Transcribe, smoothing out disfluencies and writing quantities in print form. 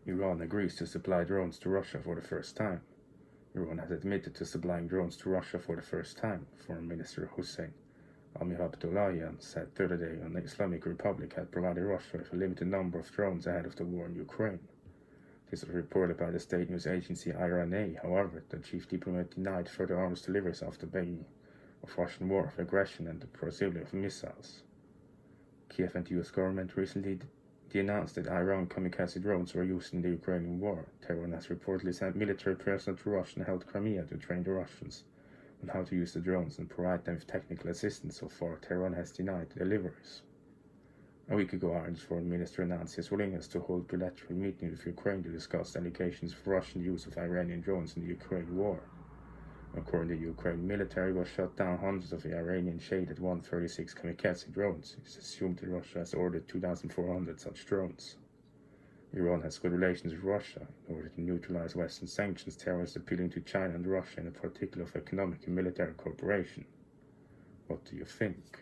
Iran agrees to supply drones to Russia for the first time. Iran has admitted to supplying drones to Russia for the first time, Foreign Minister Hossein Amir-Abdollahian said Thursday the Islamic Republic had provided Russia with a limited number of drones ahead of the war in Ukraine. This was reported by the state news agency IRNA. However, the chief diplomat denied further arms deliveries after the beginning of Russian war of aggression and the possibility of missiles. Kiev and the US government recently announced that Iran kamikaze drones were used in the Ukrainian war. Tehran has reportedly sent military personnel to Russian-held Crimea to train the Russians on how to use the drones and provide them with technical assistance. So far, Tehran has denied the deliveries. A week ago, Iran's foreign minister announced his willingness to hold bilateral meetings with Ukraine to discuss allegations of Russian use of Iranian drones in the Ukraine war. According to the Ukraine military, was shot down hundreds of Iranian shaded 136 kamikaze drones. It's assumed that Russia has ordered 2,400 such drones. Iran has good relations with Russia. In order to neutralize Western sanctions, Tehran is appealing to China and Russia in particular for economic and military cooperation. What do you think?